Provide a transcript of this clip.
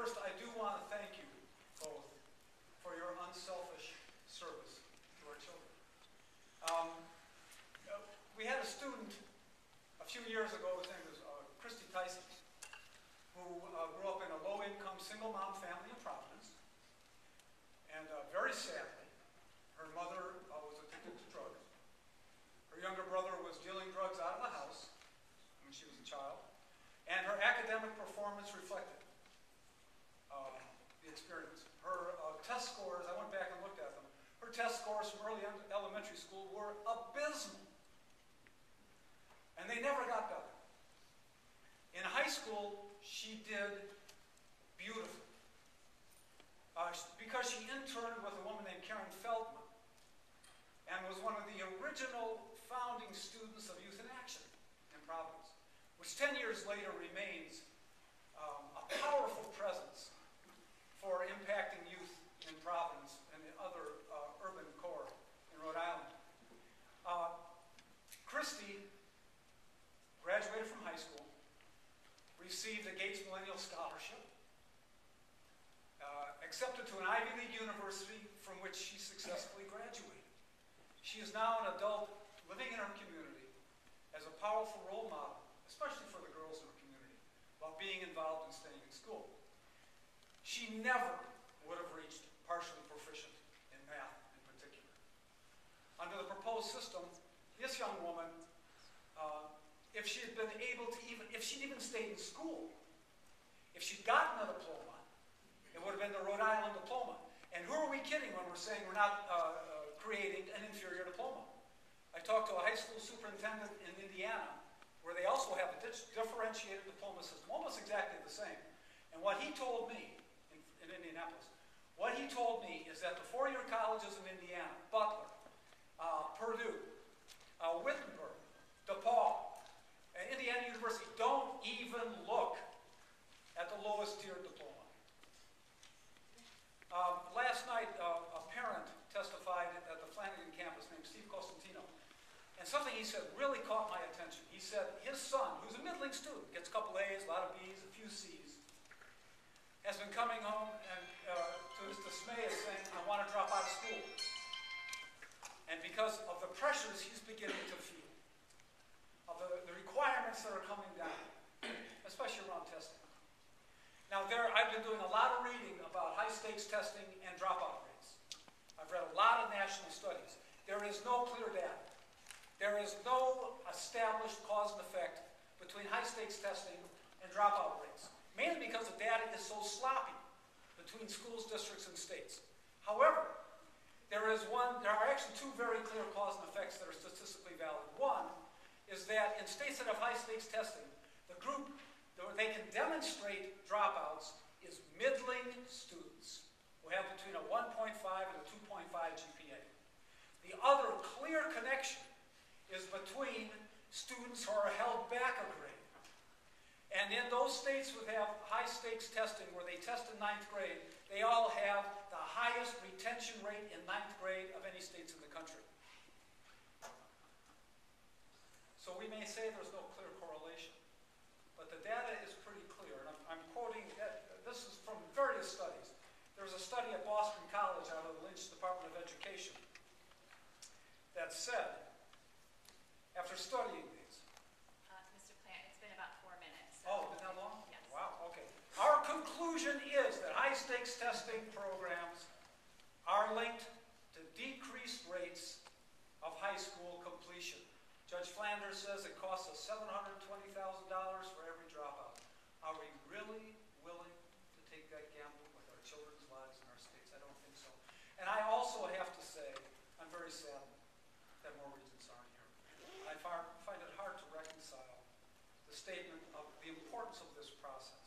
First, I do want to thank you both for your unselfish service to our children. We had a student a few years ago, his name was Christy Tyson, who grew up in a low-income single-mom family in Providence. And very sadly, her mother was addicted to drugs. Her younger brother was dealing drugs out of the house when she was a child. And her academic performance reflected the experience. Her test scores, I went back and looked at them, her test scores from early elementary school were abysmal. And they never got better. In high school, she did beautifully. Because she interned with a woman named Karen Feldman and was one of the original founding students of Youth in Action in Providence, which 10 years later remains a powerful presence for impacting youth in Providence and the other urban core in Rhode Island. Christy graduated from high school, received a Gates Millennial Scholarship, accepted to an Ivy League university from which she successfully graduated. She is now an adult living in her community as a powerful role model, especially for the girls in her community, while being involved in staying in school. She never would have reached partially proficient in math in particular. Under the proposed system, this young woman, if she had been able to if she'd even stayed in school, if she'd gotten a diploma, it would have been the Rhode Island diploma. And who are we kidding when we're saying we're not creating an inferior diploma? I talked to a high school superintendent in Indiana where they also have a differentiated diploma system, almost exactly the same. And what he told me in Indianapolis, what he told me is that the four-year colleges in Indiana, Butler, Purdue, Wittenberg, DePaul, and Indiana University don't even look at the lowest tiered diploma. Last night, a parent testified at the Flanagan campus named Steve Costantino, and something he said really caught my attention. He said his son, who's a middling student, gets a couple A's, a lot of B's, a few C's, has been coming home and to his dismay is saying, I want to drop out of school. And because of the pressures he's beginning to feel, of the requirements that are coming down, especially around testing. Now I've been doing a lot of reading about high-stakes testing and dropout rates. I've read a lot of national studies. There is no clear data. There is no established cause and effect between high-stakes testing and dropout rates, mainly because the data is so sloppy between schools, districts, and states. However, there are actually two very clear cause and effects that are statistically valid. One is that in states that have high-stakes testing, the group where they can demonstrate dropouts is middling students who have between a 1.5 and a 2.5 GPA. The other clear connection is between students who are held back a grade. And in those states that have high-stakes testing, where they test in 9th grade, they all have the highest retention rate in 9th grade of any states in the country. So we may say there's no clear correlation, but the data is pretty clear. And I'm quoting, this is from various studies. There's a study at Boston College out of the Lynch Department of Education that said, after studying these, Mr. Plant, it's been about 4 minutes. So oh, been that long? Yes. Wow, okay. Our conclusion is that high-stakes testing programs are linked to decreased rates of high school completion. Judge Flanders says it costs us $720,000 for every dropout. Are we really willing to take that gamble with our children's lives in our states? I don't think so. And I also have to say, I'm very saddened that more Regents aren't here. I find it hard to reconcile the statement of the importance of this process